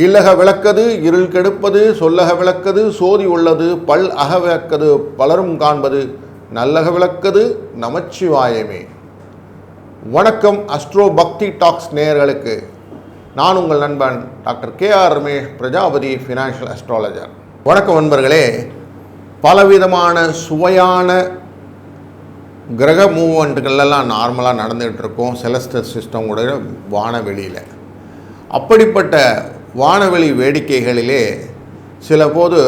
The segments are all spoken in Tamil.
இல்லக விளக்கது இருள் கெடுப்பது, சொல்லக விளக்கது சோதி உள்ளது, பல் அக விளக்கது பலரும் காண்பது, நல்லக விளக்கது நமச்சிவாயமே. வணக்கம் அஸ்ட்ரோ பக்தி டாக்ஸ் நேயர்களுக்கு. நான் உங்கள் நண்பன் doctor KR Ramesh, Prajapati financial astrologer. வணக்கம் நண்பர்களே. பலவிதமான சுவையான கிரக மூவ்மெண்ட்டுகளெல்லாம் நார்மலாக நடந்துகிட்டு இருக்கோம் செலஸ்டர் சிஸ்டம் உடைய வானவெளியில். அப்படிப்பட்ட வானவெளி வேடிக்கைகளிலே சில போது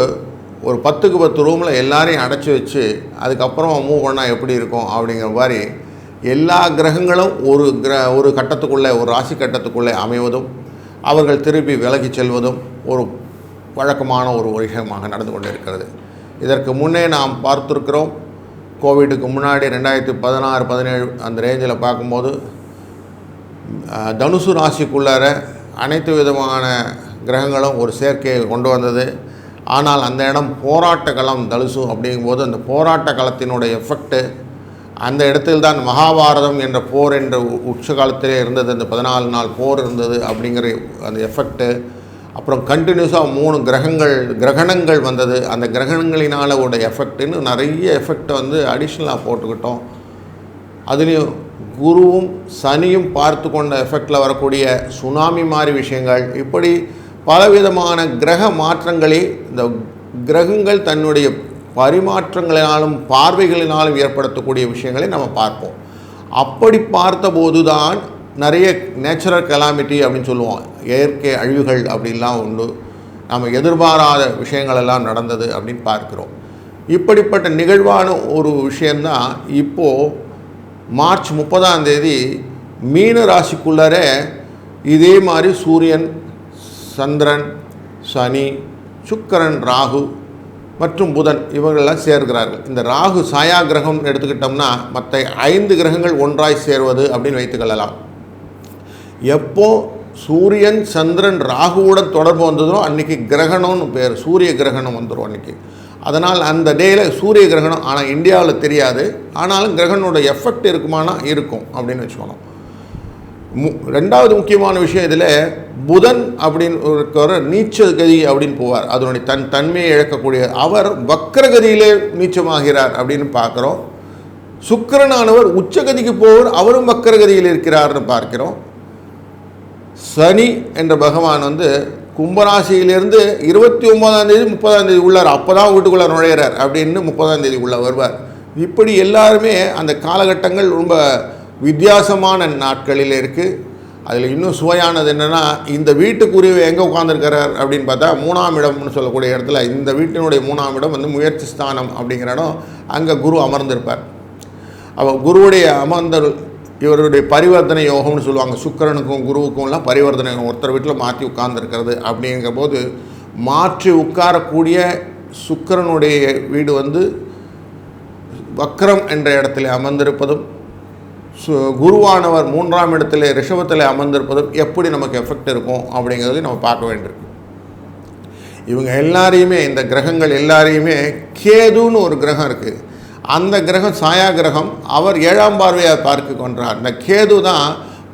ஒரு 10க்கு 10 ரூமில் எல்லாரையும் அடைச்சி வச்சு அதுக்கப்புறம் மூவ் பண்ணால் எப்படி இருக்கும் அப்படிங்கிற மாதிரி எல்லா கிரகங்களும் ஒரு கட்டத்துக்குள்ளே, ஒரு ராசி கட்டத்துக்குள்ளே அமைவதும் அவர்கள் திருப்பி விலகி செல்வதும் ஒரு வழக்கமான ஒரு விஷயமாக நடந்து கொண்டு இருக்கிறது. இதற்கு முன்னே நாம் பார்த்துருக்கிறோம். கோவிடுக்கு முன்னாடி 2016-17 அந்த ரேஞ்சில் பார்க்கும்போது தனுசு ராசிக்குள்ளார அனைத்து விதமான கிரகங்களும் ஒரு சேர்க்கையை கொண்டு வந்தது. ஆனால் அந்த இடம் போராட்ட களம் தனுசு அப்படிங்கும்போது அந்த போராட்ட களத்தினுடைய எஃபெக்ட்டு அந்த இடத்தில்தான் மகாபாரதம் என்ற போர் என்ற உச்ச காலத்திலே இருந்தது. அந்த 14 நாள் போர் இருந்தது அப்படிங்கிற அந்த எஃபெக்ட்டு. அப்புறம் கண்டினியூஸாக 3 கிரகணங்கள் வந்தது. அந்த கிரகணங்களினால் உடைய எஃபெக்ட்டுன்னு நிறைய எஃபெக்டை அடிஷ்னலாக போட்டுக்கிட்டோம். அதுலேயும் குருவும் சனியும் பார்த்து கொண்ட எஃபெக்டில் வரக்கூடிய சுனாமி மாதிரி விஷயங்கள், இப்படி பலவிதமான கிரக மாற்றங்களே இந்த கிரகங்கள் தன்னுடைய பரிமாற்றங்களினாலும் பார்வைகளினாலும் ஏற்படுத்தக்கூடிய விஷயங்களை நம்ம பார்ப்போம். அப்படி பார்த்தபோது தான் நிறைய நேச்சுரல் கலாமிட்டி அப்படின்னு சொல்லுவோம், இயற்கை அழிவுகள் அப்படின்லாம் உண்டு. நம்ம எதிர்பாராத விஷயங்களெல்லாம் நடந்தது அப்படின்னு பார்க்குறோம். இப்படிப்பட்ட நிகழ்வான ஒரு விஷயந்தான் இப்போது மார்ச் 30ஆம் தேதி மீன ராசிக்குள்ளரே இதே மாதிரி சூரியன், சந்திரன், சனி, சுக்கிரன், ராகு மற்றும் புதன் இவர்களெல்லாம் சேர்கிறார்கள். இந்த ராகு சாயா கிரகம் எடுத்துக்கிட்டோம்னா மற்ற 5 கிரகங்கள் ஒன்றாய் சேர்வது அப்படின்னு வைத்துக்கொள்ளலாம். எப்போ சூரியன், சந்திரன், ராகுவுடன் தொடர்பு வந்ததோ அன்றைக்கி கிரகணம்னு பேர், சூரிய கிரகணம் வந்துடும் அன்றைக்கி. அதனால் அந்த டேயில் சூரிய கிரகணம். ஆனால் இந்தியாவில் தெரியாது. ஆனாலும் கிரகணோட எஃபெக்ட் இருக்குமானா இருக்கும் அப்படின்னு வச்சுக்கணும். ரெண்டாவது முக்கியமான விஷயம், இதில் புதன் அப்படின்னு இருக்கிற நீச்ச கதி அப்படின்னு போவார். அதனுடைய தன்மையை இழக்கக்கூடிய அவர் வக்ரகதியிலே நீச்சமாகிறார் அப்படின்னு பார்க்குறோம். சுக்கிரனானவர் உச்சகதிக்கு போவர், அவரும் வக்ரகதியில் இருக்கிறார்னு பார்க்கிறோம். சனி என்ற பகவான் கும்பராசியிலிருந்து 29ஆம் தேதி 30ஆம் தேதி உள்ளார். அப்போ தான் வீட்டுக்குள்ளே நுழையிறார் அப்படின்னு 30ஆம் தேதி உள்ளே வருவார். இப்படி எல்லாருமே அந்த காலகட்டங்கள் ரொம்ப வித்தியாசமான நாட்களில் இருக்குது. அதில் இன்னும் சுவையானது என்னென்னா, இந்த வீட்டுக்குரிய எங்கே உட்காந்துருக்கிறார் அப்படின்னு பார்த்தா 3ஆம் இடம்னு சொல்லக்கூடிய இடத்துல, இந்த வீட்டினுடைய 3ஆம் இடம் முயற்சி ஸ்தானம் அப்படிங்கிற இடம். அங்கே குரு அமர்ந்திருப்பார். அவர் குருவுடைய அமர்ந்தல் இவருடைய பரிவர்த்தனை யோகம்னு சொல்லுவாங்க. சுக்கிரனுக்கும் குருவுக்கும்லாம் பரிவர்த்தனை யோகம், ஒருத்தர் வீட்டில் மாற்றி உட்கார்ந்துருக்கிறது. அப்படிங்கிற போது மாற்றி உட்காரக்கூடிய சுக்கிரனுடைய வீடு வக்ரம் என்ற இடத்துல அமர்ந்திருப்பதும், குருவானவர் 3ஆம் இடத்துல ரிஷபத்தில் அமர்ந்திருப்பதும் எப்படி நமக்கு எஃபெக்ட் இருக்கும் அப்படிங்கிறதையும் நம்ம பார்க்க வேண்டியிருக்கு. இவங்க எல்லாரையுமே, இந்த கிரகங்கள் எல்லாரையுமே, கேதுன்னு ஒரு கிரகம் இருக்குது. அந்த கிரகம் சாயா கிரகம், அவர் 7ஆம் பார்வையாக பார்க்க கொண்டார். இந்த கேது தான்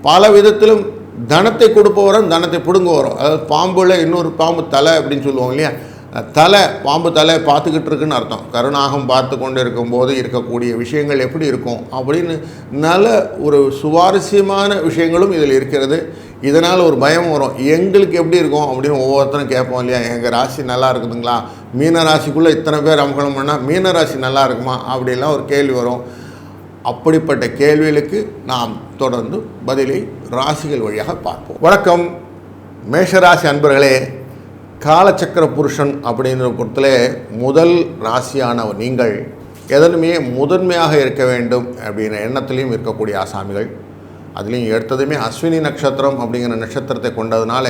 பல விதத்திலும் தனத்தை கொடுப்பவரும் தனத்தை பிடுங்குவரும். அதாவது பாம்புல இன்னொரு பாம்பு தலை அப்படின்னு சொல்லுவோம் இல்லையா, தலை, பாம்பு தலை பார்த்துக்கிட்டு இருக்குன்னு அர்த்தம். கருணாகம் பார்த்து கொண்டு இருக்கும்போது இருக்கக்கூடிய விஷயங்கள் எப்படி இருக்கும் அப்படின்னு நல்ல ஒரு சுவாரஸ்யமான விஷயங்களும் இதில் இருக்கிறது. இதனால் ஒரு பயம் வரும், எங்களுக்கு எப்படி இருக்கும் அப்படின்னு ஒவ்வொருத்தரும் கேட்போம் இல்லையா. எங்கள் ராசி நல்லா இருக்குதுங்களா, மீன ராசிக்குள்ளே இத்தனை பேர் அமகலம் பண்ணால் மீன ராசி நல்லா இருக்குமா அப்படின்லாம் ஒரு கேள்வி வரும். அப்படிப்பட்ட கேள்விகளுக்கு நாம் தொடர்ந்து பதிலை ராசிகள் வழியாக பார்ப்போம். வணக்கம் மேஷராசி அன்பர்களே. காலச்சக்கர புருஷன் அப்படின்ற பொறுத்தல முதல் ராசியானவர் நீங்கள் எதனுமே முதன்மையாக இருக்க வேண்டும் அப்படிங்கிற எண்ணத்துலேயும் இருக்கக்கூடிய ஆசாமிகள். அதுலேயும் எடுத்ததுமே அஸ்வினி நட்சத்திரம் அப்படிங்கிற நட்சத்திரத்தை கொண்டதுனால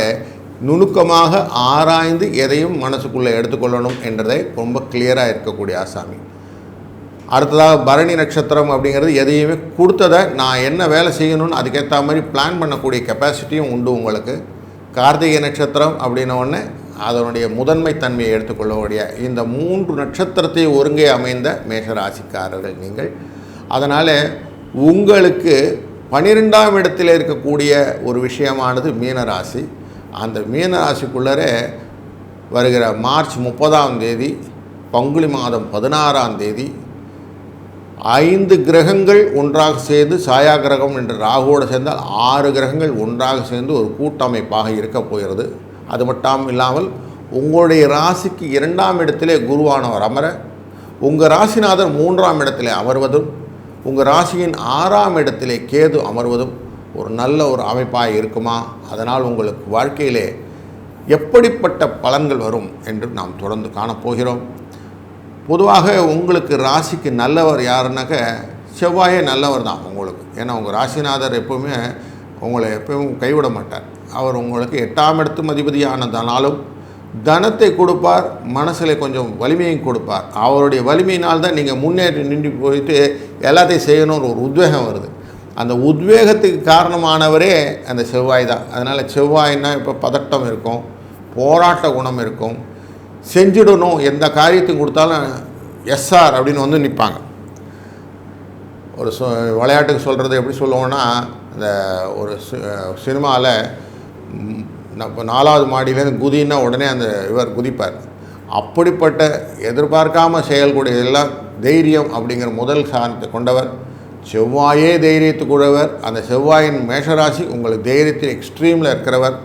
நுணுக்கமாக ஆராய்ந்து எதையும் மனசுக்குள்ளே எடுத்துக்கொள்ளணும் என்றதை ரொம்ப கிளியராக இருக்கக்கூடிய ஆசாமி. அடுத்ததாக பரணி நட்சத்திரம் அப்படிங்கிறது எதையுமே கொடுத்ததை நான் என்ன வேலை செய்யணும்னு அதுக்கேற்ற மாதிரி பிளான் பண்ணக்கூடிய கெப்பாசிட்டியும் உண்டு உங்களுக்கு. கார்த்திகை நட்சத்திரம் அப்படின்னோடனே அதனுடைய முதன்மை தன்மையை எடுத்துக்கொள்ளக்கூடிய இந்த 3 நட்சத்திரத்தை ஒருங்கே அமைந்த மேஷராசிக்காரர்கள் நீங்கள். அதனால் உங்களுக்கு 12ஆம் இடத்தில் இருக்கக்கூடிய ஒரு விஷயமானது மீனராசி. அந்த மீன ராசிக்குள்ளரே வருகிற மார்ச் 30ஆம் தேதி, பங்குனி மாதம் 16ஆம் தேதி 5 கிரகங்கள் ஒன்றாக சேர்ந்து, சாயா கிரகம் என்ற ராகுவோடு சேர்ந்தால் 6 கிரகங்கள் ஒன்றாக சேர்ந்து ஒரு கூட்டமைப்பாக இருக்க போகிறது. அது மட்டும் இல்லாமல் உங்களுடைய ராசிக்கு 2ஆம் இடத்திலே குருவானவர் அமர, உங்கள் ராசிநாதர் 3ஆம் இடத்திலே அமர்வதும், உங்கள் ராசியின் 6ஆம் இடத்திலே கேது அமர்வதும் ஒரு நல்ல ஒரு அமைப்பாக இருக்குமா? அதனால் உங்களுக்கு வாழ்க்கையிலே எப்படிப்பட்ட பலன்கள் வரும் என்று நாம் தொடர்ந்து காணப்போகிறோம். பொதுவாக உங்களுக்கு ராசிக்கு நல்லவர் யாருன்னாக்க செவ்வாயே நல்லவர் தான் உங்களுக்கு. ஏன்னா உங்கள் ராசிநாதர் எப்போவுமே உங்களை எப்பவும் கைவிட மாட்டார். அவர் உங்களுக்கு 8ஆம் இடத்து அதிபதியானதனாலும் தனத்தை கொடுப்பார், மனசில் கொஞ்சம் வலிமையும் கொடுப்பார். அவருடைய வலிமையினால் தான் நீங்கள் முன்னேறி நின்று போயிட்டு எல்லாத்தையும் செய்யணும்னு ஒரு உத்வேகம் வருது. அந்த உத்வேகத்துக்கு காரணமானவரே அந்த செவ்வாய் தான். அதனால் செவ்வாய்னா இப்போ பதட்டம் இருக்கும், போராட்ட குணம் இருக்கும், செஞ்சிடணும், எந்த காரியத்தையும் கொடுத்தாலும் எஸ்ஆர் அப்படின்னு வந்து நிற்பாங்க. ஒரு விளையாட்டுக்கு சொல்கிறது எப்படி சொல்லுவோன்னா, இந்த ஒரு சினிமாவில் இப்போ 4வது மாடியிலேருந்து குதின்னா உடனே அந்த இவர் குதிப்பார். அப்படிப்பட்ட எதிர்பார்க்காம செயல்கூடிய எல்லாம் தைரியம் அப்படிங்கிற முதல் சாதனத்தை கொண்டவர் செவ்வாயே, தைரியத்துக்குள்ளவர். அந்த செவ்வாயின் மேஷராசி உங்களுக்கு தைரியத்தில் எக்ஸ்ட்ரீமில் இருக்கிறவர்.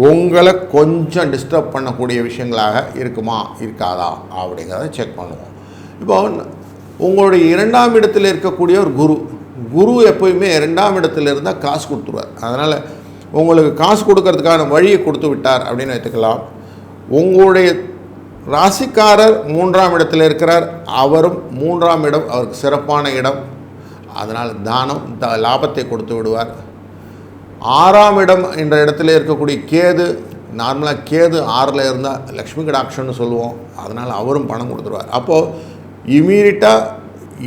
உங்களை கொஞ்சம் டிஸ்டர்ப் பண்ணக்கூடிய விஷயங்களாக இருக்குமா இருக்காதா அப்படிங்கிறத செக் பண்ணுவோம். இப்போ உங்களுடைய 2ஆம் இடத்தில் இருக்கக்கூடிய ஒரு குரு எப்போயுமே 2ஆம் இடத்துல இருந்தால் காசு கொடுத்துருவார். அதனால் உங்களுக்கு காசு கொடுக்கறதுக்கான வழியை கொடுத்து விட்டார் அப்படின்னு வைத்துக்கலாம். உங்களுடைய ராசிக்காரர் 3ஆம் இடத்தில் இருக்கிறார். அவரும் 3ஆம் இடம் அவருக்கு சிறப்பான இடம். அதனால் தானம் லாபத்தை கொடுத்து விடுவார். 6ஆம் இடம் என்ற இடத்துல இருக்கக்கூடிய கேது, நார்மலாக கேது 6ல் இருந்தால் லக்ஷ்மி கடாட்சம்னு சொல்லுவோம். அதனால் அவரும் பணம் கொடுத்துருவார். அப்போது இமீடியட்டாக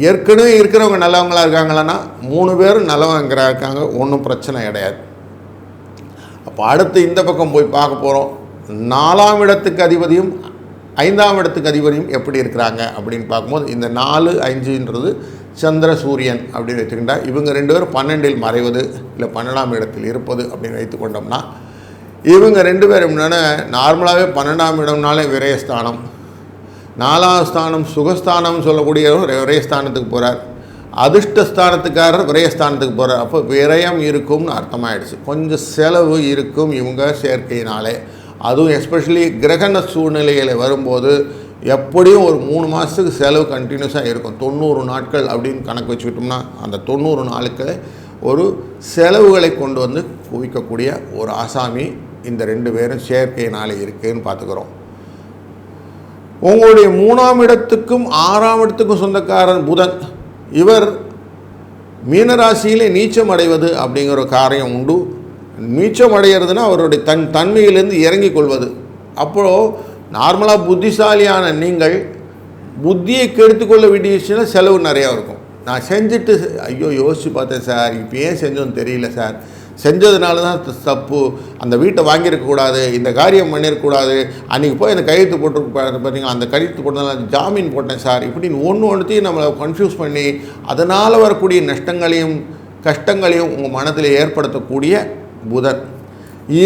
ஏற்கனவே இருக்கிறவங்க நல்லவங்களாக இருக்காங்களான்னா 3 பேரும் நல்லவங்க இருக்காங்க, ஒன்றும் பிரச்சனை கிடையாது. அப்போ அடுத்து இந்த பக்கம் போய் பார்க்க போகிறோம். 4ஆம் இடத்துக்கு அதிபதியும் 5ஆம் இடத்துக்கு அதிபதியும் எப்படி இருக்கிறாங்க அப்படின்னு பார்க்கும்போது, இந்த 4, 5ன்றது சந்திர சூரியன் அப்படின்னு வச்சுக்கிட்டா, இவங்க 2 பேரும் 12இல் மறைவது இல்லை 12ஆம் இடத்தில் இருப்பது அப்படின்னு வைத்துக்கொண்டோம்னா, இவங்க 2 பேரும் என்னென்னா நார்மலாகவே 12ஆம் இடம்னாலே விரயஸ்தானம், 4ஆம் ஸ்தானம் சுகஸ்தானம் சொல்லக்கூடிய விரயஸ்தானத்துக்கு போகிறார். அதிர்ஷ்டஸ்தானத்துக்காரர் விரயஸ்தானத்துக்கு போகிறார். அப்போ விரயம் இருக்கும்னு அர்த்தமாயிடுச்சு. கொஞ்சம் செலவு இருக்கும் இவங்க சேர்க்கையினாலே. அதுவும் எஸ்பெஷலி கிரகண சூழ்நிலையில் வரும்போது எப்படியும் ஒரு 3 மாதத்துக்கு செலவு கண்டினியூஸாக இருக்கும். 90 நாட்கள் அப்படின்னு கணக்கு வச்சுக்கிட்டோம்னா அந்த 90 நாளுக்களை ஒரு செலவுகளை கொண்டு வந்து குவிக்கக்கூடிய ஒரு ஆசாமி இந்த 2 பேரும் சேர்க்கையினாலே இருக்குதுன்னு பார்த்துக்கிறோம். உங்களுடைய 3ஆம் இடத்துக்கும் 6ஆம் இடத்துக்கும் சொந்தக்காரன் புதன், இவர் மீனராசியிலே நீச்சம் அடைவது அப்படிங்கிற ஒரு காரியம் உண்டு. நீச்சம் அடைகிறதுனா அவருடைய தன்மையிலேருந்து இறங்கி கொள்வது. அப்போது நார்மலாக புத்திசாலியான நீங்கள் புத்தியை கெடுத்துக்கொள்ள வேண்டிய விஷயம் செலவு நிறையா இருக்கும். நான் செஞ்சுட்டு ஐயோ யோசித்து பார்த்தேன் சார், இப்போ ஏன் செஞ்சோன்னு தெரியல சார், செஞ்சதுனால தான் தப்பு, அந்த வீட்டை வாங்கியிருக்கக்கூடாது, இந்த காரியம் பண்ணியிருக்கக்கூடாது, அன்றைக்கி போய் அந்த கையெழுத்து போட்டு பார்த்தீங்களா, அந்த கையெழுத்து போட்டதால் ஜாமீன் போட்டேன் சார், இப்படின்னு ஒன்றுத்தையும் நம்மளை கன்ஃபியூஸ் பண்ணி அதனால் வரக்கூடிய நஷ்டங்களையும் கஷ்டங்களையும் உங்கள் மனதில் ஏற்படுத்தக்கூடிய புதன்.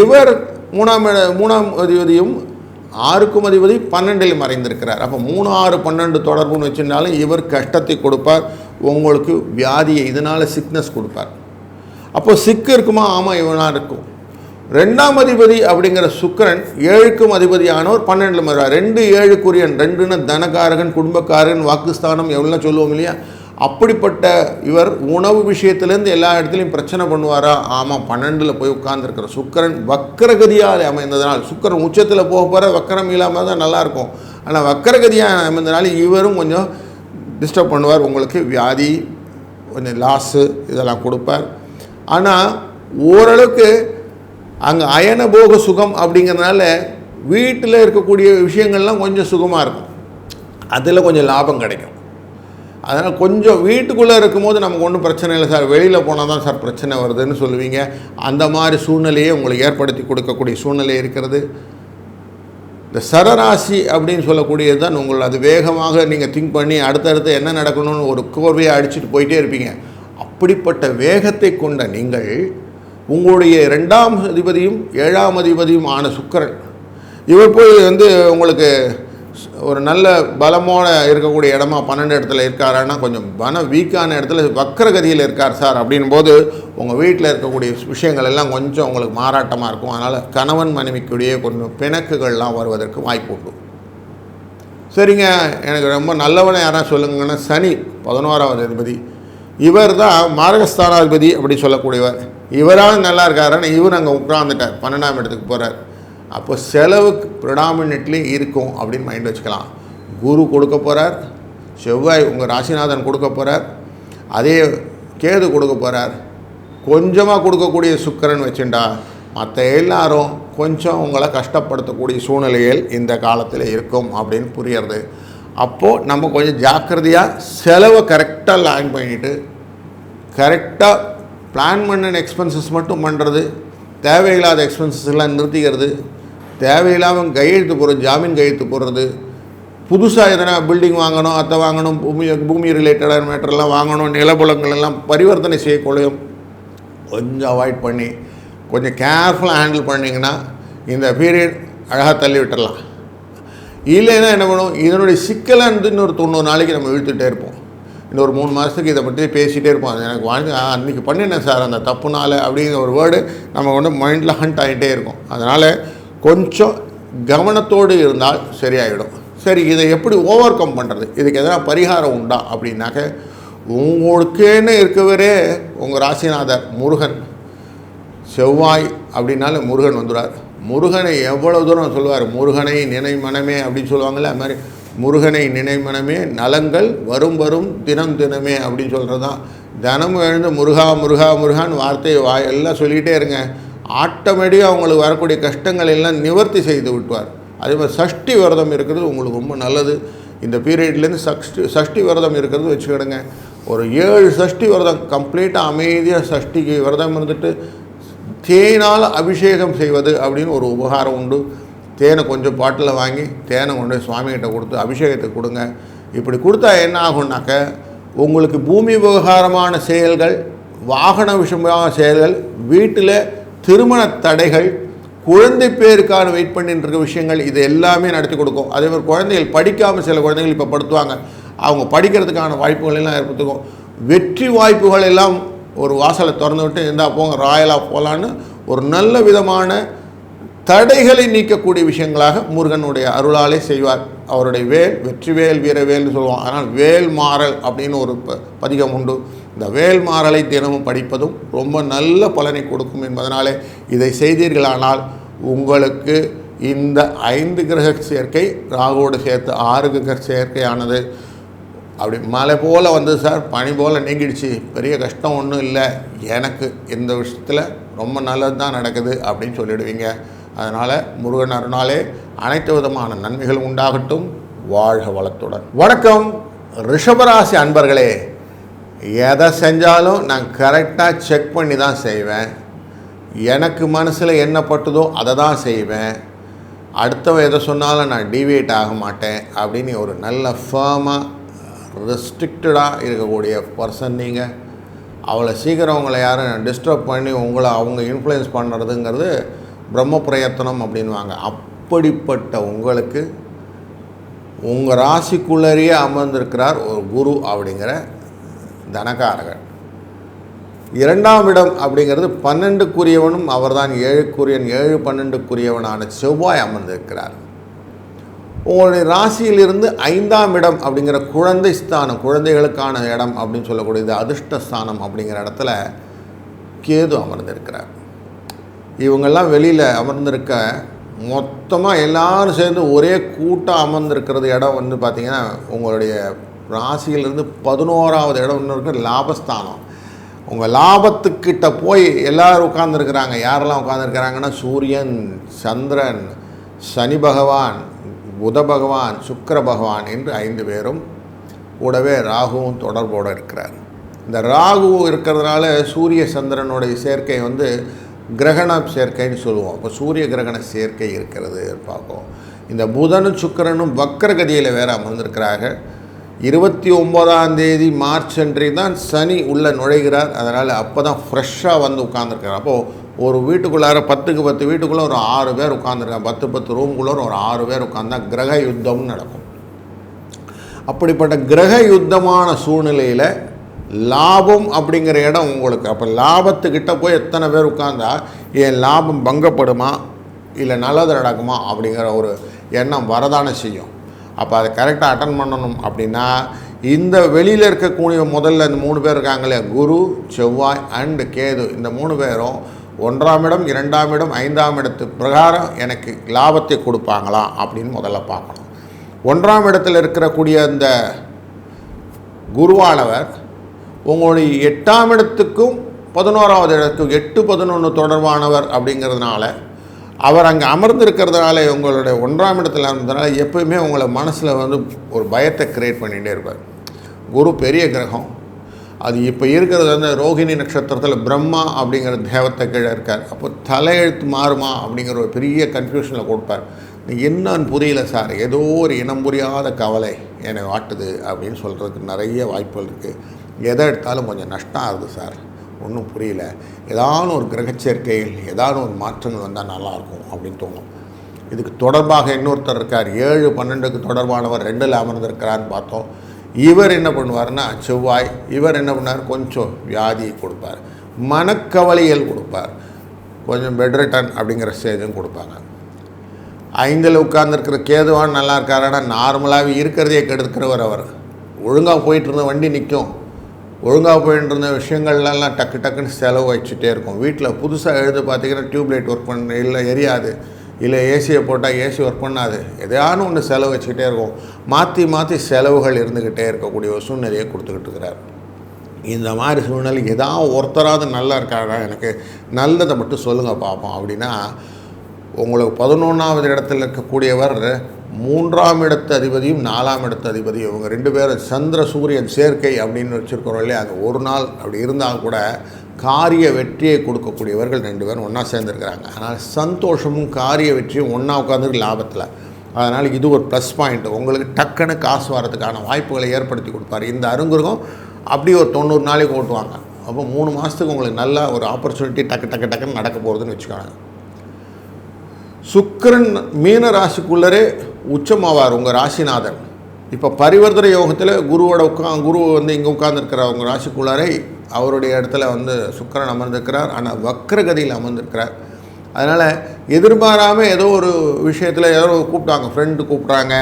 இவர் 3ஆம் அதிபதியும் 6க்கும் அதிபதி 12இல் மறைந்திருக்கிறார். அப்போ 3, 6, 12 தொடர்புன்னு வச்சுருந்தாலும் இவர் கஷ்டத்தை கொடுப்பார், உங்களுக்கு வியாதியை இதனால் சிக்னஸ் கொடுப்பார். அப்போ சிக்கு இருக்குமா? ஆமாம், இவனாக இருக்கும். 2ஆம் அதிபதி அப்படிங்கிற சுக்கிரன் 7க்கும் அதிபதியானவர் 12இல் வருவார். 2, 7க்குரியன், 2ன்னு தனகாரகன், குடும்பக்காரன், வாக்குஸ்தானம் எவ்வளோ சொல்லுவோம் இல்லையா? அப்படிப்பட்ட இவர் உணவு விஷயத்துலேருந்து எல்லா இடத்துலையும் பிரச்சனை பண்ணுவாரா? ஆமாம், 12இல் போய் உட்கார்ந்துருக்கிற சுக்கிரன் வக்கரகதியால் அமைந்ததுனால், சுக்கிரன் உச்சத்தில் போக போகிற வக்கரம் இல்லாமல் தான் நல்லாயிருக்கும். ஆனால் வக்கரகதியாக அமைந்ததுனால இவரும் கொஞ்சம் டிஸ்டர்ப் பண்ணுவார். உங்களுக்கு வியாதி, கொஞ்சம் லாஸு இதெல்லாம் கொடுப்பார். ஆனால் ஓரளவுக்கு அங்கே அயனபோக சுகம் அப்படிங்கிறதுனால வீட்டில் இருக்கக்கூடிய விஷயங்கள்லாம் கொஞ்சம் சுகமாக இருக்கும், அதில் கொஞ்சம் லாபம் கிடைக்கும். அதனால் கொஞ்சம் வீட்டுக்குள்ளே இருக்கும்போது நமக்கு ஒன்றும் பிரச்சனை இல்லை சார், வெளியில் போனால் தான் சார் பிரச்சனை வருதுன்னு சொல்லுவீங்க. அந்த மாதிரி சூழ்நிலையை உங்களுக்கு ஏற்படுத்தி கொடுக்கக்கூடிய சூழ்நிலை இருக்கிறது. இந்த சரராசி அப்படின்னு சொல்லக்கூடியது தான் உங்கள், அது வேகமாக நீங்கள் திங்க் பண்ணி அடுத்தடுத்து என்ன நடக்கணும்னு ஒரு கோர்வையை அடிச்சுட்டு போயிட்டே இருப்பீங்க. அப்படிப்பட்ட வேகத்தை கொண்ட நீங்கள் உங்களுடைய 2ஆம் அதிபதியும் 7ஆம் அதிபதியும் ஆன சுக்கிரன் இவர் போய் உங்களுக்கு ஒரு நல்ல பலமான இருக்கக்கூடிய இடமா 12 இடத்துல இருக்காருன்னா கொஞ்சம் வீக்கான இடத்துல வக்கரகதியில் இருக்கார் சார் அப்படின் போது உங்கள் வீட்டில் இருக்கக்கூடிய விஷயங்கள் எல்லாம் கொஞ்சம் உங்களுக்கு மாறாட்டமாக இருக்கும். அதனால் கணவன் மனைவிக்குடைய கொஞ்சம் பிணக்குகள்லாம் வருவதற்கு வாய்ப்பு உண்டு. சரிங்க, எனக்கு ரொம்ப நல்லவனை யாராவது சொல்லுங்கன்னா சனி 11ஆவது அதிபதி, இவர் தான் மாரகஸ்தானாதிபதி அப்படி சொல்லக்கூடியவர். இவராக நல்லா இருக்காருன்னு இவர் அங்கே உட்கார்ந்துட்டார், 12ஆம் இடத்துக்கு போகிறார். அப்போ செலவுக்கு ப்ரிடாமினெட்லி இருக்கும் அப்படின்னு மைண்ட் வச்சுக்கலாம். குரு கொடுக்க போகிறார், செவ்வாய் உங்கள் ராசிநாதன் கொடுக்க போகிறார், அதே கேது கொடுக்க போகிறார். கொஞ்சமாக கொடுக்கக்கூடிய சுக்கிரன் வச்சுட்டா மற்ற எல்லாரும் கொஞ்சம் உங்களை கஷ்டப்படுத்தக்கூடிய சூழ்நிலைகள் இந்த காலத்தில் இருக்கும் அப்படின்னு புரியுறது. அப்போது நம்ம கொஞ்சம் ஜாக்கிரதையாக செலவை கரெக்டாக லைன் பண்ணிவிட்டு கரெக்டாக பிளான் பண்ணின எக்ஸ்பென்சஸ் மட்டும் பண்ணுறது, தேவையில்லாத எக்ஸ்பென்சஸ் எல்லாம் நிறுத்திக்கிறது, தேவையில்லாமல் கையெழுத்து போடுறது, ஜாமீன் கையெழுத்து போடுறது, புதுசாக எதனா பில்டிங் வாங்கணும், அத்தை வாங்கணும், பூமி ரிலேட்டடான மேட்டர்லாம் வாங்கணும், நிலபுலங்கள் எல்லாம் பரிவர்த்தனை செய்யக்கூடியும் கொஞ்சம் அவாய்ட் பண்ணி கொஞ்சம் கேர்ஃபுல்லாக ஹேண்டில் பண்ணிங்கன்னா இந்த பீரியட் அழகாக தள்ளி விட்டுடலாம். இல்லைன்னா என்ன பண்ணுவோம், இதனுடைய சிக்கலை இன்னொரு 90 நாளைக்கு நம்ம இழுத்துகிட்டே இருப்போம். இன்னொரு 3 மாதத்துக்கு இதை பற்றி பேசிகிட்டே இருப்போம். அது எனக்கு அன்றைக்கி பண்ணினேன் சார் அந்த தப்புனால அப்படிங்கிற ஒரு வேர்டு நம்ம மைண்டில் ஹண்ட் ஆகிட்டே இருக்கும். அதனால் கொஞ்சம் கவனத்தோடு இருந்தால் சரியாயிடும். சரி, இதை எப்படி ஓவர் கம் பண்ணுறது, இதுக்கு எதனா பரிகாரம் உண்டா அப்படின்னாக்க, உங்களுக்கேன்னு இருக்கவரே உங்கள் ராசிநாதர் முருகன், செவ்வாய் அப்படின்னால முருகன் வந்துடுவார். முருகனை எவ்வளோ தூரம் சொல்லுவார், முருகனை நினை மனமே அப்படின்னு சொல்லுவாங்கள்ல, அது மாதிரி முருகனை நினை மனமே நலங்கள் வரும் வரும் தினம் தினமே அப்படின்னு சொல்கிறது தான். தினமும் எழுந்து முருகா முருகா முருகான்னு வார்த்தையை எல்லாம் சொல்லிகிட்டே இருங்க. ஆட்டோமேட்டிக்காக அவங்களுக்கு வரக்கூடிய கஷ்டங்கள் எல்லாம் நிவர்த்தி செய்து விட்டுவார். அதே மாதிரி சஷ்டி விரதம் இருக்கிறது உங்களுக்கு ரொம்ப நல்லது. இந்த பீரியட்லேருந்து சஷ்டி விரதம் இருக்கிறது வச்சுக்கிடுங்க. ஒரு 7 சஷ்டி விரதம் கம்ப்ளீட்டாக அமைதியாக சஷ்டிக்கு விரதம் இருந்துட்டு தேனால் அபிஷேகம் செய்வது அப்படின்னு ஒரு உபகாரம் உண்டு. தேனை கொஞ்சம் பாட்டில் வாங்கி தேனை கொண்டு சுவாமிகிட்ட கொடுத்து அபிஷேகத்துக்கு கொடுங்க. இப்படி கொடுத்தா என்ன ஆகும்னாக்க, உங்களுக்கு பூமி விவகாரமான செயல்கள், வாகன விஷயமான செயல்கள், வீட்டில் திருமண தடைகள், குழந்தை பேருக்கான வெயிட் பண்ணிட்டு இருக்க விஷயங்கள், இது எல்லாமே நடத்தி கொடுக்கும். அதே மாதிரி குழந்தைகள் படிக்காமல் சில குழந்தைகள் இப்போ படுத்துவாங்க, அவங்க படிக்கிறதுக்கான வாய்ப்புகள் எல்லாம் ஏற்படுத்துக்கும். வெற்றி வாய்ப்புகள் எல்லாம் ஒரு வாசலை திறந்து விட்டு இருந்தால் போங்க ராயலாக போகலான்னு ஒரு நல்ல விதமான தடைகளை நீக்கக்கூடிய விஷயங்களாக முருகனுடைய அருளாலே செய்வார். அவருடைய வேல் வெற்றிவேல் வீரவேல்னு சொல்லுவோம். ஆனால் வேல் மாறல் அப்படின்னு ஒரு பதிகம் உண்டு. இந்த வேல் மாறலை தினமும் படிப்பதும் ரொம்ப நல்ல பலனை கொடுக்கும் என்பதனாலே இதை செய்தீர்களானால் உங்களுக்கு இந்த 5 கிரக சேர்க்கை ராகுவோடு சேர்த்து 6 கிரக சேர்க்கையானது அப்படி மழை போல் வந்து சார் பனி போல் நீங்கிடுச்சு, பெரிய கஷ்டம் ஒன்றும் இல்லை, எனக்கு இந்த விஷயத்தில் ரொம்ப நல்லது தான் நடக்குது அப்படின்னு சொல்லிடுவீங்க. அதனால் முருகன் அருளாலே அனைத்து விதமான நன்மைகள் உண்டாகட்டும். வாழ்க வளத்துடன். வணக்கம் ரிஷபராசி அன்பர்களே. எதை செஞ்சாலும் நான் கரெக்டாக செக் பண்ணி தான் செய்வேன். எனக்கு மனசில் என்ன பட்டுதோ அதை தான் செய்வேன். அடுத்தவன் எதை சொன்னாலும் நான் டீவியேட் ஆக மாட்டேன் அப்படின்னு ஒரு நல்ல ஃபேமாக ரெஸ்ட்ரிக்டடாக இருக்கக்கூடிய பர்சன் நீங்கள். அவ்வளோ சீக்கிரம் உங்களை யாரும் டிஸ்டர்ப் பண்ணி அவங்க இன்ஃப்ளூயன்ஸ் பண்ணுறதுங்கிறது பிரம்ம பிரயத்தனம் அப்படின்வாங்க. அப்படிப்பட்ட உங்களுக்கு உங்கள் ராசிக்குள்ளேயே அமர்ந்திருக்கிறார் ஒரு குரு அப்படிங்கிற தனகாரகன். 2ஆம் இடம் அப்படிங்கிறது 12க்குரியவனும் அவர்தான், 7க்குரியன் 7 12க்குரியவனான செவ்வாய் அமர்ந்திருக்கிறார். உங்களுடைய ராசியிலிருந்து 5ஆம் இடம் அப்படிங்கிற குழந்தை ஸ்தானம், குழந்தைகளுக்கான இடம் அப்படின்னு சொல்லக்கூடியது அதிர்ஷ்டஸ்தானம் அப்படிங்கிற இடத்துல கேது அமர்ந்திருக்கிறார். இவங்கெல்லாம் வெளியில் அமர்ந்திருக்க மொத்தமாக எல்லோரும் சேர்ந்து ஒரே கூட்டம் அமர்ந்திருக்கிறது இடம் பார்த்திங்கன்னா உங்களுடைய ராசியிலிருந்து 11ஆவது இடம் ஒன்று இருக்கிற லாபஸ்தானம். உங்கள் லாபத்துக்கிட்ட போய் எல்லோரும் உட்கார்ந்துருக்கிறாங்க. யாரெல்லாம் உட்கார்ந்துருக்கிறாங்கன்னா சூரியன், சந்திரன், சனி பகவான், புத பகவான், சுக்கிர பகவான் என்று 5 பேரும், கூடவே ராகுவும் தொடர்போடு இருக்கிறார். இந்த ராகு இருக்கிறதுனால சூரிய சந்திரனுடைய சேர்க்கை கிரகண சேர்க்கைன்னு சொல்லுவோம். அப்போ சூரிய கிரகண சேர்க்கை இருக்கிறது பார்ப்போம். இந்த புதனும் சுக்கிரனும் வக்கரகதியில் வேறு அமர்ந்திருக்கிறார்கள். 29ஆம் தேதி மார்ச் அன்றைக்கு தான் சனி உள்ளே நுழைகிறார். அதனால் அப்போ தான் ஃப்ரெஷ்ஷாக வந்து உட்காந்துருக்கார். அப்போது ஒரு வீட்டுக்குள்ளார 10க்கு 10 வீட்டுக்குள்ளே ஒரு 6 பேர் உட்காந்துருக்காங்க. 10 ரூம்குள்ளே ஒரு 6 பேர் உட்காந்தா கிரக யுத்தம்னு நடக்கும். அப்படிப்பட்ட கிரக யுத்தமான சூழ்நிலையில் லாபம் அப்படிங்கிற இடம் உங்களுக்கு. அப்போ லாபத்துக்கிட்ட போய் எத்தனை பேர் உட்கார்ந்தா என் லாபம் பங்கப்படுமா இல்லை நல்லது நடக்குமா அப்படிங்கிற ஒரு எண்ணம் வரதானே செய்யும். அப்போ அதை கரெக்டாக அட்டன் பண்ணணும். அப்படின்னா இந்த வெளியில் இருக்கக்கூடிய முதல்ல இந்த 3 பேர் இருக்காங்களே, குரு, செவ்வாய் அண்டு கேது, இந்த 3 பேரும் 1ஆம் இடம், 2ஆம் இடம், 5ஆம் இடத்து பிரகாரம் எனக்கு லாபத்தை கொடுப்பாங்களா அப்படின்னு முதல்ல பார்க்கணும். 1ஆம் இடத்தில் இருக்கக்கூடிய அந்த குருவானவர் உங்களுடைய 8ஆம் இடத்துக்கும் 11ஆவது இடத்துக்கும் 8-11 தொடர்பானவர் அப்படிங்கிறதுனால அவர் அங்கே அமர்ந்திருக்கிறதுனால உங்களுடைய 1ஆம் இடத்துல இருந்ததுனால எப்போயுமே உங்களை மனசில் வந்து ஒரு பயத்தை க்ரியேட் பண்ணிகிட்டே இருப்பார். குரு பெரிய கிரகம். அது இப்போ இருக்கிறது வந்து ரோகிணி நட்சத்திரத்தில் பிரம்மா அப்படிங்கிற தேவத்தை கீழே இருக்கார். அப்போ தலையெழுத்து மாறுமா அப்படிங்கிற ஒரு பெரிய கன்ஃபியூஷனில் கொடுப்பார். என்னன்னு புரியல சார், ஏதோ ஒரு இனம் புரியாத கவலை என்னை வாட்டுது அப்படின்னு சொல்கிறதுக்கு நிறைய வாய்ப்புகள் இருக்குது. எதை எடுத்தாலும் கொஞ்சம் நஷ்டம் ஆகுது சார், ஒன்றும் புரியல, ஏதாவது ஒரு கிரகச்சேர்க்கைகள் ஏதாவது ஒரு மாற்றங்கள் வந்தால் நல்லாயிருக்கும் அப்படின்னு தோணும். இதுக்கு தொடர்பாக இன்னொருத்தர் இருக்கார், 7-12க்கு தொடர்பானவர் 2ல் அமர்ந்திருக்கிறான்னு பார்த்தோம். இவர் என்ன பண்ணுவார்னா செவ்வாய், இவர் என்ன பண்ணார், கொஞ்சம் வியாதியை கொடுப்பார், மனக்கவலைகள் கொடுப்பார், கொஞ்சம் பெட் ரிட்டன் அப்படிங்கிற ஸ்டேஜும் கொடுப்பாங்க. 5ல் உட்கார்ந்துருக்கிற கேதுவான் நல்லா இருக்கார். ஆனால் நார்மலாகவே இருக்கிறதையே கெடுக்கிறவர் அவர். ஒழுங்காக போயிட்டு இருந்த வண்டி நிற்கும், ஒழுங்காக போயிட்டு இருந்த விஷயங்கள்லாம் டக்குன்னு செலவு வச்சுட்டே இருக்கும். வீட்டில் புதுசாக எழுத பார்த்திங்கன்னா டியூப்லைட் ஒர்க் பண்ண இல்லை, எரியாது, இல்லை ஏசியை போட்டால் ஏசி ஒர்க் பண்ணாது, எதையான ஒன்று செலவு வச்சுக்கிட்டே இருக்கும். மாற்றி செலவுகள் இருந்துக்கிட்டே இருக்கக்கூடிய ஒரு சூழ்நிலையை கொடுத்துக்கிட்டு இருக்கிறார். இந்த மாதிரி சூழ்நிலை ஏதாவது ஒருத்தராவது நல்லா இருக்காங்க, எனக்கு நல்லதை மட்டும் சொல்லுங்கள் பார்ப்போம் அப்படின்னா, உங்களுக்கு 11ஆவது இடத்தில் இருக்கக்கூடியவர் 3ஆம் இடத்து அதிபதியும் 4ஆம் இடத்து அதிபதியும், இவங்க 2 பேரும் சந்திர சூரியன் சேர்க்கை அப்படின்னு வச்சுருக்கிறோம் இல்லையா. அது ஒரு நாள் அப்படி இருந்தால் கூட காரிய வெற்றியை கொடுக்கக்கூடியவர்கள் 2 பேரும் ஒன்றா சேர்ந்துருக்கிறாங்க. அதனால் சந்தோஷமும் காரிய வெற்றியும் ஒன்றா உட்காந்துருக்கு லாபத்தில். அதனால் இது ஒரு ப்ளஸ் பாயிண்ட். உங்களுக்கு டக்குன்னு காசு வரதுக்கான வாய்ப்புகளை ஏற்படுத்தி கொடுப்பார். இந்த அருங்குருகம் அப்படி ஒரு 90 நாளைக்கு ஓட்டுவாங்க. அப்போ 3 மாதத்துக்கு உங்களுக்கு நல்ல ஒரு ஆப்பர்ச்சுனிட்டி டக்குன்னு நடக்க போகிறதுன்னு வச்சுக்கோங்க. சுக்கிரன் மீன ராசிக்குள்ளரே உச்சமாவார் உங்கள் ராசிநாதன். இப்போ பரிவர்த்தனை யோகத்தில் குரு வந்து இங்கே உட்கார்ந்துருக்கிறார் உங்கள் ராசிக்குள்ளாரே. அவருடைய இடத்துல வந்து சுக்கிரன் அமர்ந்திருக்கிறார். ஆனால் வக்ரகதியில் அமர்ந்திருக்கிறார். அதனால் எதிர்பாராமல் ஏதோ ஒரு விஷயத்தில் ஏதோ கூப்பிட்டாங்க, ஃப்ரெண்டு கூப்பிட்றாங்க,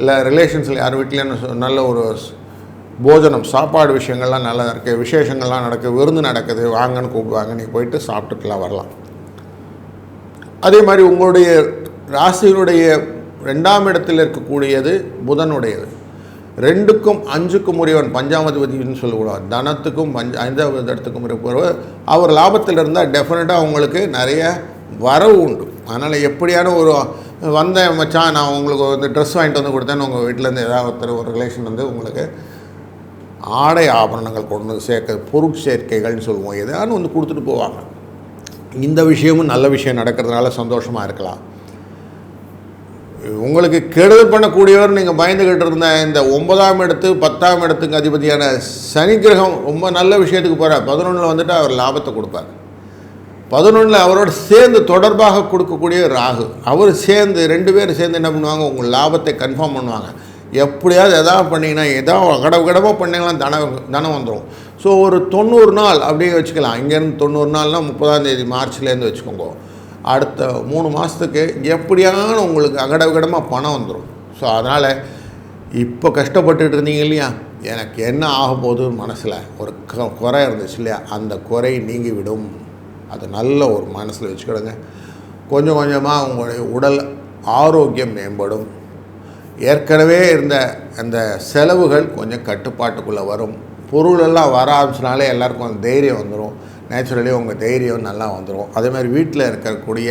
இல்லை ரிலேஷன்ஸில் யார் வீட்டிலன்னு நல்ல ஒரு போஜனம் சாப்பாடு விஷயங்கள்லாம் நல்லா இருக்குது, விசேஷங்கள்லாம் நடக்குது, விருந்து நடக்குது, வாங்கன்னு கூப்பிடுவாங்க, நீங்கள் போயிட்டு சாப்பிட்டுட்டுலாம் வரலாம். அதே மாதிரி உங்களுடைய ராசியினுடைய 2ஆம் இடத்தில் இருக்கக்கூடியது புதனுடையது. 2க்கும் 5க்கும் உரியவன் பஞ்சாமதிபதினு சொல்லக்கூடாது. தனத்துக்கும் 5ஆவது இடத்துக்கும் இருப்பவர். அவர் லாபத்தில் இருந்தால் டெஃபினட்டாக உங்களுக்கு நிறைய வரவு உண்டு. அதனால் எப்படியான ஒரு வந்த மச்சான் நான் உங்களுக்கு வந்து ட்ரெஸ் வாங்கிட்டு வந்து கொடுத்தேன்னு உங்கள் வீட்டிலேருந்து ஏதாவது ஒரு ரிலேஷன் வந்து உங்களுக்கு ஆடை ஆபரணங்கள் கொண்டு வந்து பொருட்சேர்க்கைகள்னு சொல்லுவோம், எதாவது வந்து கொடுத்துட்டு போவாங்க. இந்த விஷயமும் நல்ல விஷயம் நடக்கிறதுனால சந்தோஷமாக இருக்கலாம். உங்களுக்கு கெடுதல் பண்ணக்கூடியவர் நீங்கள் பயந்துக்கிட்டு இருந்த இந்த 9ஆம் இடத்து 10ஆம் இடத்துக்கு அதிபதியான சனி கிரகம் ரொம்ப நல்ல விஷயத்துக்கு போகிறார். 11ல் வந்துட்டு அவர் லாபத்தை கொடுப்பார். 11ல் அவரோட சேர்ந்து தொடர்பாக கொடுக்கக்கூடிய ராகு, அவர் சேர்ந்து 2 பேர் சேர்ந்து என்ன பண்ணுவாங்க, உங்கள் லாபத்தை கன்ஃபார்ம் பண்ணுவாங்க. எப்படியாவது எதாவது பண்ணிங்கன்னா ஏதாவது கடமாக பண்ணிங்கன்னா தனம் வந்துடும். ஸோ ஒரு 90 நாள் அப்படியே வச்சுக்கலாம். இங்கேருந்து 90 நாள்னால் 30ஆம் தேதி மார்ச்லேருந்து வச்சுக்கோங்க. அடுத்த 3 மாதத்துக்கு எப்படியான உங்களுக்கு அகடமாக பணம் வந்துடும். ஸோ அதனால் இப்போ கஷ்டப்பட்டுட்டு இருந்தீங்க இல்லையா, எனக்கு என்ன ஆக போகுதுன்னு மனசில் ஒரு குறை இருந்துச்சு இல்லையா, அந்த குறை நீங்கிவிடும். அது நல்ல ஒரு மனசில் வச்சுக்கிடுங்க. கொஞ்சம் கொஞ்சமாக உங்களுடைய உடல் ஆரோக்கியம் மேம்படும். ஏற்கனவே இருந்த அந்த செலவுகள் கொஞ்சம் கட்டுப்பாட்டுக்குள்ளே வரும். பொருளெல்லாம் வர ஆரம்பிச்சினாலே எல்லாருக்கும் அந்த தைரியம் வந்துடும். நேச்சுரலி உங்கள் தைரியம் நல்லா வந்துடும். அதே மாதிரி வீட்டில் இருக்கக்கூடிய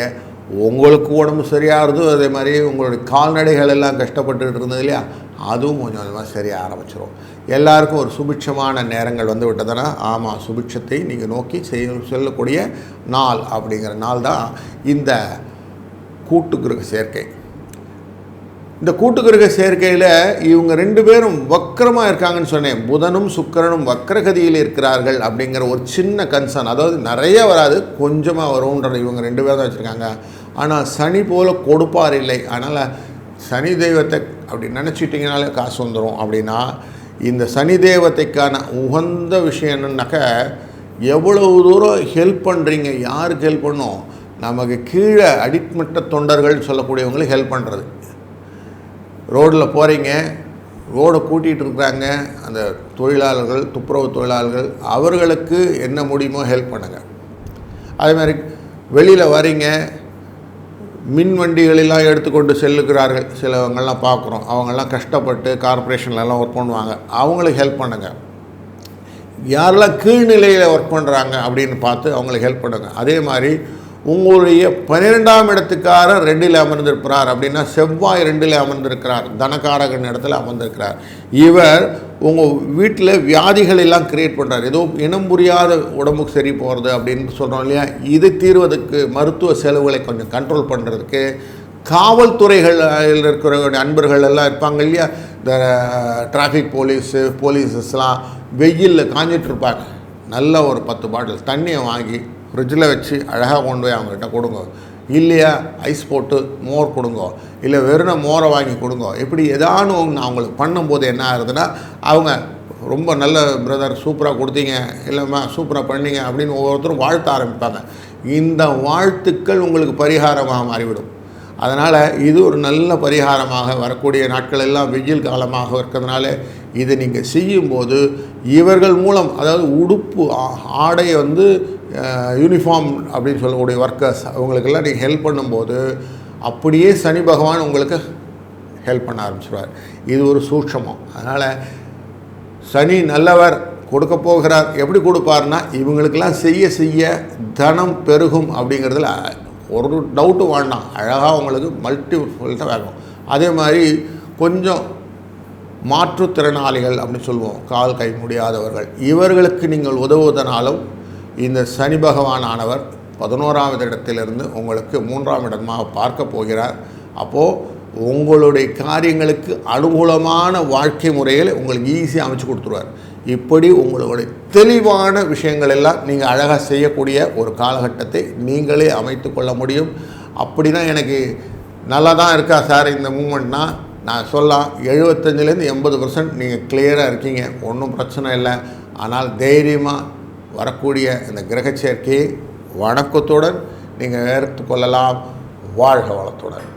உங்களுக்கு உடம்பு சரியாகிறது, அதே மாதிரி உங்களுடைய கால்நடைகள் எல்லாம் கஷ்டப்பட்டுக்கிட்டு இருந்தது இல்லையா, அதுவும் கொஞ்சம் கொஞ்சமாக சரியாக ஆரம்பிச்சிடும். எல்லாருக்கும் ஒரு சுபிட்சமான நேரங்கள் வந்து விட்டதுன்னா, ஆமாம், சுபிட்சத்தை நீங்கள் நோக்கி செல்லக்கூடிய நாள் அப்படிங்கிற நாள் தான் இந்த கூட்டு கிரக சேர்க்கை. இந்த கூட்டுக்கிரக சேர்க்கையில் இவங்க 2 பேரும் வக்கரமாக இருக்காங்கன்னு சொன்னேன். புதனும் சுக்கிரனும் வக்கரகதியில் இருக்கிறார்கள் அப்படிங்கிற ஒரு சின்ன கன்சர்ன், அதாவது நிறைய வராது, கொஞ்சமாக வரும்ன்ற இவங்க 2 பேரும் தான் வச்சுருக்காங்க. ஆனால் சனி போல் கொடுப்பார் இல்லை. அதனால் சனி தெய்வத்தை அப்படி நினச்சிட்டிங்கனாலே காசு வந்துடும். அப்படின்னா இந்த சனி தெய்வத்தைக்கான உகந்த விஷயம் என்னன்னாக்கா, எவ்வளவு தூரம் ஹெல்ப் பண்ணுறீங்க, யாருக்கு ஹெல்ப் பண்ணும், நமக்கு கீழே அடிமட்ட தொண்டர்கள் சொல்லக்கூடியவங்களுக்கு ஹெல்ப் பண்ணுறது. ரோடில் போகிறீங்க, ரோடை கூட்டிகிட்டு இருக்கிறாங்க அந்த தொழிலாளர்கள், துப்புரவு தொழிலாளர்கள், அவர்களுக்கு என்ன முடியுமோ ஹெல்ப் பண்ணுங்கள். அதேமாதிரி வெளியில் வரீங்க, மின் வண்டிகளெல்லாம் எடுத்துக்கொண்டு செல்லுகிறார்கள் சிலவங்கள்லாம் பார்க்குறோம். அவங்கெல்லாம் கஷ்டப்பட்டு கார்ப்பரேஷன்லலாம் ஒர்க் பண்ணுவாங்க, அவங்களுக்கு ஹெல்ப் பண்ணுங்கள். யாரெல்லாம் கீழ்நிலையில் ஒர்க் பண்ணுறாங்க அப்படின்னு பார்த்து அவங்களுக்கு ஹெல்ப் பண்ணுங்கள். அதே மாதிரி உங்களுடைய 12ஆம் இடத்துக்காரர் 2ல் அமர்ந்திருக்கிறார் அப்படின்னா, செவ்வாய் 2ல் அமர்ந்திருக்கிறார், தனகாரகன் இடத்துல அமர்ந்திருக்கிறார். இவர் உங்கள் வீட்டில் வியாதிகள் எல்லாம் கிரியேட் பண்ணுறார். ஏதோ இனம் புரியாத உடம்புக்கு சரி போகிறது அப்படின்னு சொல்கிறோம் இல்லையா, இது தீர்வதற்கு மருத்துவ செலவுகளை கொஞ்சம் கண்ட்ரோல் பண்ணுறதுக்கு காவல்துறைகளில் இருக்கிற அன்பர்கள் எல்லாம் இருப்பாங்க இல்லையா, இந்த டிராஃபிக் போலீஸஸ்லாம் வெயிலில் காஞ்சிட்டு இருப்பாங்க. நல்ல ஒரு 10 பாட்டில் தண்ணியை வாங்கி ஃப்ரிட்ஜில் வச்சு அழகாக கொண்டு போய் அவங்ககிட்ட கொடுங்க. இல்லையா ஐஸ் போட்டு மோர் கொடுங்க, இல்லை வெறும் மோரை வாங்கி கொடுங்க. இப்படி ஏதானு அவங்களுக்கு பண்ணும்போது என்ன ஆகுதுன்னா, அவங்க ரொம்ப நல்ல பிரதர் சூப்பராக கொடுத்தீங்க, இல்லைம்மா சூப்பராக பண்ணீங்க அப்படின்னு ஒவ்வொருத்தரும் வாழ்த்த ஆரம்பிப்பாங்க. இந்த வாழ்த்துக்கள் உங்களுக்கு பரிகாரமாக மாறிவிடும். அதனால் இது ஒரு நல்ல பரிகாரமாக வரக்கூடிய நாட்கள் எல்லாம் வெயில் காலமாக இருக்கிறதுனால இதை நீங்கள் செய்யும்போது இவர்கள் மூலம், அதாவது உடுப்பு ஆடையை வந்து யூனிஃபார்ம் அப்படின்னு சொல்லக்கூடிய ஒர்க்கர்ஸ், அவங்களுக்கெல்லாம் நீங்கள் ஹெல்ப் பண்ணும்போது அப்படியே சனி பகவான் உங்களுக்கு ஹெல்ப் பண்ண ஆரம்பிச்சிடுவார். இது ஒரு சூட்சமம். அதனால் சனி நல்லவர், கொடுக்க போகிறார். எப்படி கொடுப்பார்னா, இவங்களுக்கெல்லாம் செய்ய செய்ய தனம் பெருகும் அப்படிங்கிறதுல ஒரு டவுட்டு வேண்டாம். அழகாக உங்களுக்கு மல்டிபிள்ட்டாக வேணும். அதே மாதிரி கொஞ்சம் மாற்றுத்திறனாளிகள் அப்படின்னு சொல்லுவோம், கால் கை முடியாதவர்கள், இவர்களுக்கு நீங்கள் உதவுவதனாலும் இந்த சனி பகவான் ஆனவர் 11ஆவது இடத்திலிருந்து உங்களுக்கு 3ஆம் இடமாக பார்க்க போகிறார். அப்போது உங்களுடைய காரியங்களுக்கு அனுகூலமான வாழ்க்கை முறையில் உங்களுக்கு ஈஸியாக அமைச்சு கொடுத்துருவார். இப்படி உங்களுடைய தெளிவான விஷயங்கள் எல்லாம் நீங்கள் அழகாக செய்யக்கூடிய ஒரு காலகட்டத்தை நீங்களே அமைத்து கொள்ள முடியும். அப்படி தான் எனக்கு நல்லா தான் இருக்கா சார் இந்த மூமெண்ட்னா, நான் சொல்லலாம் 75லேருந்து 80% நீங்கள் கிளியராக இருக்கீங்க, ஒன்றும் பிரச்சனை இல்லை. ஆனால் தைரியமாக வரக்கூடிய இந்த கிரக சேர்க்கையை வணக்கத்துடன் நீங்கள் எடுத்துக்கொள்ளலாம். வாழ்க வளத்துடன்.